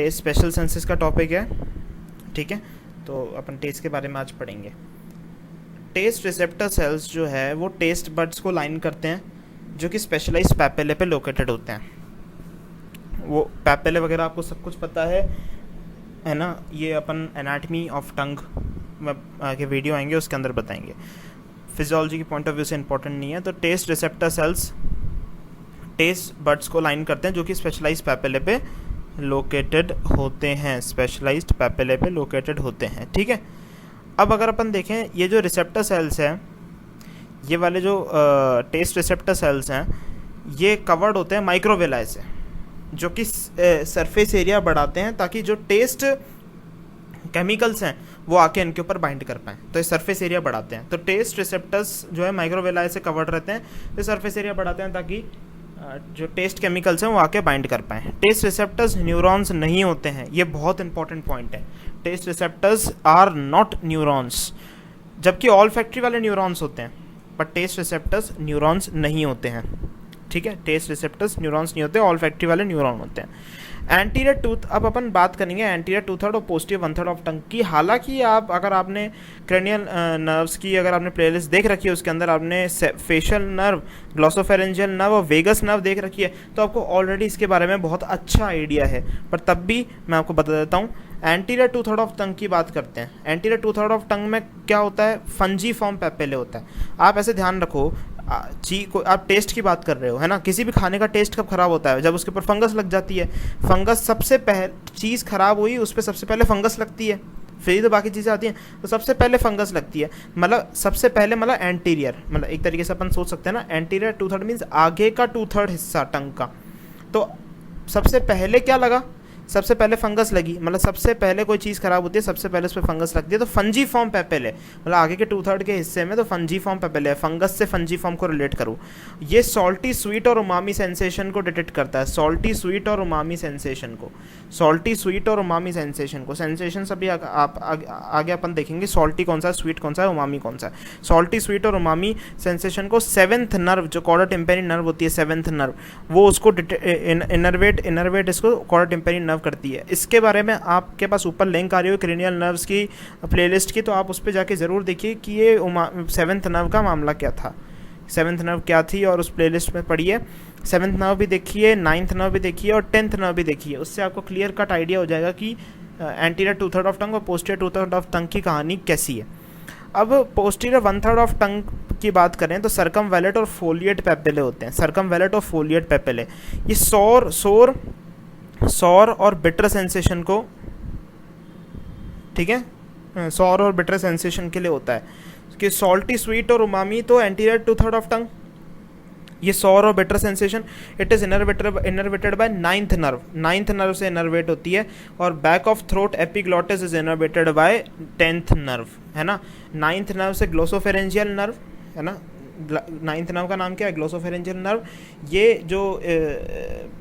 Test special senses का topic है, ठीक है। तो अपन टेस्ट के बारे में आज पढ़ेंगे। टेस्ट रिसेप्टर सेल्स जो है वो टेस्ट बड्स को लाइन करते हैं, जो कि स्पेशलाइज्ड पैपेले पे लोकेटेड होते हैं। वो पैपेले वगैरह आपको सब कुछ पता है ना। ये अपन एनाटमी ऑफ टंग में आगे वीडियो आएंगे, उसके अंदर बताएंगे। फिजियोलॉजी के पॉइंट ऑफ व्यू से इंपॉर्टेंट नहीं है। तो taste receptor cells taste buds को लाइन करते हैं, जो कि स्पेशलाइज्ड पैपेले पे लोकेटेड होते हैं, स्पेशलाइज्ड पैपेले पे लोकेटेड होते हैं, ठीक है। अब अगर अपन देखें, ये जो रिसेप्टर सेल्स हैं, ये वाले जो टेस्ट रिसेप्टर सेल्स हैं, ये कवर्ड होते हैं माइक्रोविलाई से, जो कि सरफेस एरिया बढ़ाते हैं ताकि जो टेस्ट केमिकल्स हैं वो आके इनके ऊपर बाइंड कर पाएँ। तो ये सरफेस एरिया बढ़ाते हैं। तो टेस्ट रिसेप्टर्स जो है माइक्रोविलाई से कवर्ड रहते हैं, तो सरफेस एरिया बढ़ाते हैं ताकि जो टेस्ट केमिकल्स हैं वो आके बाइंड कर पाएँ। टेस्ट रिसेप्टर्स न्यूरॉन्स नहीं होते हैं, ये बहुत इंपॉर्टेंट पॉइंट है। Taste receptors are not neurons, जबकि ऑल फैक्ट्री वाले न्यूरॉन्स होते हैं, पर टेस्ट रिसेप्टर्स न्यूरॉन्स नहीं होते हैं, ठीक है। टेस्ट रिसेप्टर्स न्यूरॉन्स नहीं होते, ऑल फैक्ट्री वाले न्यूरॉन होते हैं। एंटीरियर टूथ, अब अपन बात करेंगे एंटीरियर 2/3 और पोस्टीरियर 1/3 ऑफ टंग की। हालांकि आप अगर आपने क्रेनियल नर्व्स की अगर आपने प्लेलिस्ट देख रखी है, उसके अंदर आपने फेशियल नर्व, ग्लॉसोफेरेंजियल नर्व और वेगस नर्व देख रखी है, तो आपको ऑलरेडी इसके बारे में बहुत अच्छा आइडिया है। पर तब भी मैं आपको बता देता हूँ। एंटीरियर 2/3 ऑफ टंग की बात करते हैं। एंटीरियर 2/3 ऑफ टंग में क्या होता है? फंजी फॉर्म पैपेले होता है। आप ऐसे ध्यान रखो, आप टेस्ट की बात कर रहे हो, है ना। किसी भी खाने का टेस्ट कब खराब होता है? जब उसके ऊपर फंगस लग जाती है। फंगस सबसे पहले चीज़ खराब हुई, उस पर सबसे पहले फंगस लगती है, फिर तो बाकी चीज़ें आती हैं। तो सबसे पहले फंगस लगती है, मतलब सबसे पहले, मतलब एंटीरियर, मतलब एक तरीके से अपन सोच सकते हैं ना, एंटीरियर 2/3 मीन्स आगे का 2/3 हिस्सा टंग का। तो सबसे पहले क्या लगा? सबसे पहले फंगस लगी, मतलब सबसे पहले कोई चीज़ खराब होती है, सबसे पहले उस पर फंगस लगती है, तो फंजी फॉर्म पैपेले, मतलब आगे के 2/3 के हिस्से में तो फंजी फॉर्म पैपेले है। फंगस से फंजी फॉर्म को रिलेट करूँ, ये सॉल्टी स्वीट और उमामी सेंसेशन को डिटेक्ट करता है। सॉल्टी स्वीट और उमामी सेंसेशन को, सॉल्टी स्वीट और उमामी सेंसेशन को, सेंसेशन सभी आगे अपन देखेंगे, सॉल्टी कौन सा है, स्वीट कौन सा है, उमामी कौन सा है। सॉल्टी स्वीट और उमामी सेंसेशन को 7th नर्व, जो कॉर्डा टिम्पेनी नर्व होती है, 7th नर्व, वो उसको इनर्वेट इसको कॉर्डा टिम्पेनी नर्व करती है। इसके बारे में आपके पास ऊपर लिंक आ रही हो क्रेनियल नर्व्स की प्लेलिस्ट की, तो आप उस पर जाके ज़रूर देखिए कि ये 7th नर्व का मामला क्या था, 7th नर्व क्या थी, और उस प्लेलिस्ट में पढ़िए। 7th नर्व भी देखिए, 9th नर्व भी देखिए और 10th नर्व भी देखिए। उससे आपको क्लियर कट आइडिया हो जाएगा कि एंटीरियर 2/3 ऑफ टंग और पोस्टीरियर 2/3 ऑफ टंग की कहानी कैसी है। अब पोस्टीरियर 1/3 ऑफ टंग की बात करें तो सर्कमवैलेट और फोलिएट पैपेले होते हैं। सर्कमवैलेट और फोलिएट पैपेले, ये सॉर और बिटर सेंसेशन को, ठीक है, सॉर और बिटर सेंसेशन के लिए होता है। कि सॉल्टी स्वीट और उमामी तो एंटीरियर 2/3 ऑफ टंग, ये सॉर और bitter sensation it is innervated bye 9th nerve, 9th nerve से इनर्वेट होती है। और back of throat epiglottis is innervated bye 10th nerve, है ना। 9th नर्व से ग्लोसोफेरेंजियल नर्व, है ना। 9th नर्व का नाम क्या है? Glossopharyngeal nerve. ये जो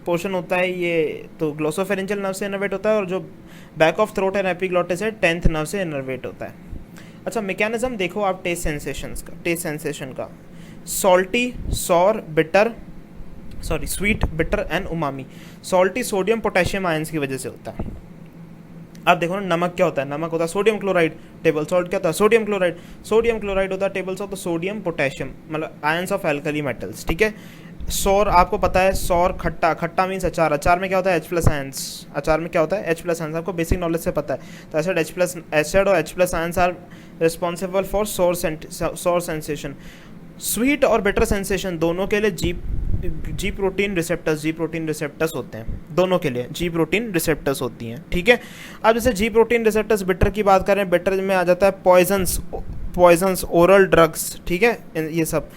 पोर्शन होता है ये तो ग्लोसोफेरेंजियल नर्व से इनर्वेट होता है, और जो back of throat and epiglottis है 10th नर्व से इनर्वेट होता है। अच्छा, मैकेनिज्म देखो आप टेस्ट सेंसेशन का। Salty, sour, bitter, sorry sweet, bitter and umami. Salty sodium potassium ions की वजह से होता है। अब देखो ना, नमक क्या होता है? नमक होता है सोडियम क्लोराइड। टेबल सॉल्ट क्या होता है? Sodium chloride. सोडियम क्लोराइड होता है टेबल सॉल्ट, तो सोडियम पोटेशियम, मतलब आयंस ऑफ एल्कली मेटल्स, ठीक है। सौर आपको पता है, सौर खट्टा, खट्टा मीन्स अचार, अचार में क्या होता है? H+ ions. अचार में क्या होता है? H+ आयंस, आपको बेसिक नॉलेज से पता है। तो एसिड और H+ ions are responsible for sour sensation. Sweet और बिटर सेंसेशन दोनों के लिए जी प्रोटीन रिसेप्टर्स होते हैं, दोनों के लिए जी प्रोटीन रिसेप्टर्स होती हैं, ठीक है। अब जैसे जी प्रोटीन रिसेप्टर्स, बिटर की बात करें, बिटर में आ जाता है पॉइजन्स, ओरल ड्रग्स, ठीक है, ये सब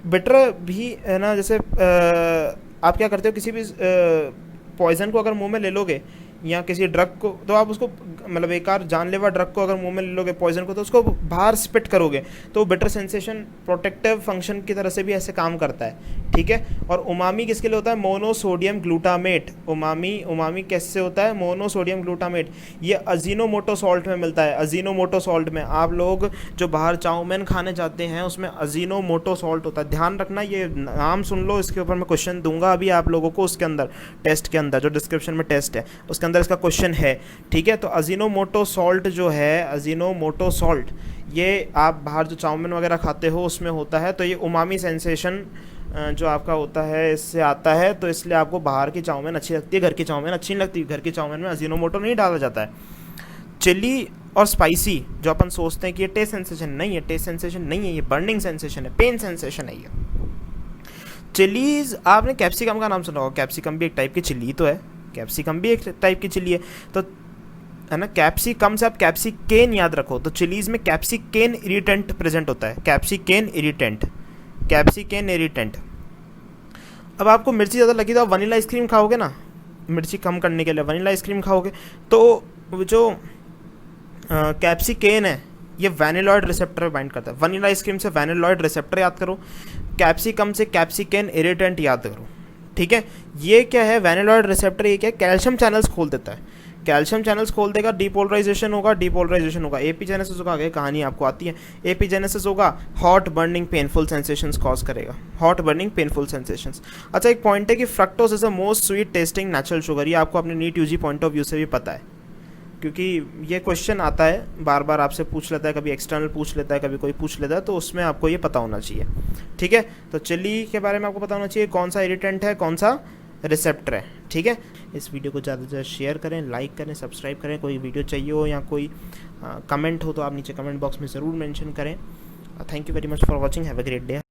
बिटर भी है ना। जैसे आप क्या करते हो, किसी भी पॉइजन को अगर मुंह में ले लोगे या किसी ड्रग को, तो आप उसको, मतलब एक बार जानलेवा ड्रग को अगर मुंह में ले लोगे, पॉइजन को, तो उसको बाहर स्पिट करोगे, तो बिटर सेंसेशन प्रोटेक्टिव फंक्शन की तरह से भी ऐसे काम करता है, ठीक है। और उमामी किसके लिए होता है? Monosodium glutamate. उमामी कैसे होता है? Monosodium glutamate. ये अजीनोमोटो सॉल्ट में मिलता है। अजीनोमोटो सॉल्ट में, आप लोग जो बाहर चाउमीन खाने जाते हैं उसमें अजीनोमोटो सॉल्ट होता है, ध्यान रखना, ये नाम सुन लो, इसके ऊपर मैं क्वेश्चन दूंगा अभी आप लोगों को, उसके अंदर टेस्ट के अंदर जो डिस्क्रिप्शन में टेस्ट है उसके अंदर अंदर इसका क्वेश्चन है, ठीक है। तो अजीनोमोटो सॉल्ट जो है, अजीनोमोटो सॉल्ट, ये आप बाहर जो चाउमीन वगैरह खाते हो उसमें होता है, तो ये उमामी सेंसेशन जो आपका होता है इससे आता है, तो इसलिए आपको बाहर की चाउमीन अच्छी लगती है, घर की चाउमीन अच्छी नहीं लगती। घर की चाउमीन में अजीनोमोटो नहीं डाला जाता है। चिली और स्पाइसी जो अपन सोचते हैं कि ये टेस्ट सेंसेशन नहीं है, टेस्ट सेंसेशन नहीं है, ये बर्निंग सेंसेशन है, पेन सेंसेशन है ये। चिलीज, आपने कैप्सिकम का नाम सुना होगा, कैप्सिकम भी एक टाइप की चिली तो है, कैप्सिकम भी एक टाइप की चिली है, तो है ना। कैप्सिकम से आप कैप्सिकेन याद रखो, तो चिलीज में कैप्सिकेन इरिटेंट प्रेजेंट होता है, कैप्सिकेन इरिटेंट, कैप्सिकेन इरिटेंट। अब आपको मिर्ची ज़्यादा लगी तो आप वनीला आइसक्रीम खाओगे ना, मिर्ची कम करने के लिए वनीला आइसक्रीम खाओगे, तो जो कैप्सिकेन है ये वैनिलॉइड रिसेप्टर बाइंड करता है। वनीला आइसक्रीम से वैनिलॉइड रिसेप्टर याद करो, कैप्सिकम से कैप्सिकेन इरिटेंट याद करो, ठीक है। ये क्या है, वैनिलॉइड रिसेप्टर, ये क्या है, कैल्शियम चैनल्स खोल देता है, कैल्शियम चैनल्स खोल देगा, डीपोलराइजेशन होगा, डीपोलराइजेशन होगा, एपीजेनेसिस होगा, आगे कहानी आपको आती है। एपीजेनेसिस होगा, hot burning painful sensations cause करेगा, हॉट बर्निंग पेनफुल सेंसेशंस। अच्छा, एक पॉइंट है कि fructose is the most sweet tasting natural sugar, ये आपको अपने NEET UG point of view से भी पता है, क्योंकि ये क्वेश्चन आता है बार बार, आपसे पूछ लेता है, कभी एक्सटर्नल पूछ लेता है, कभी कोई पूछ लेता है, तो उसमें आपको ये पता होना चाहिए, ठीक है। तो चिली के बारे में आपको पता होना चाहिए कौन सा इरिटेंट है, कौन सा रिसेप्टर है, ठीक है। इस वीडियो को ज़्यादा से ज़्यादा शेयर करें, लाइक करें, सब्सक्राइब करें। कोई वीडियो चाहिए हो या कोई कमेंट हो तो आप नीचे कमेंट बॉक्स में ज़रूर मेंशन करें। Thank you very much for watching, have a great day.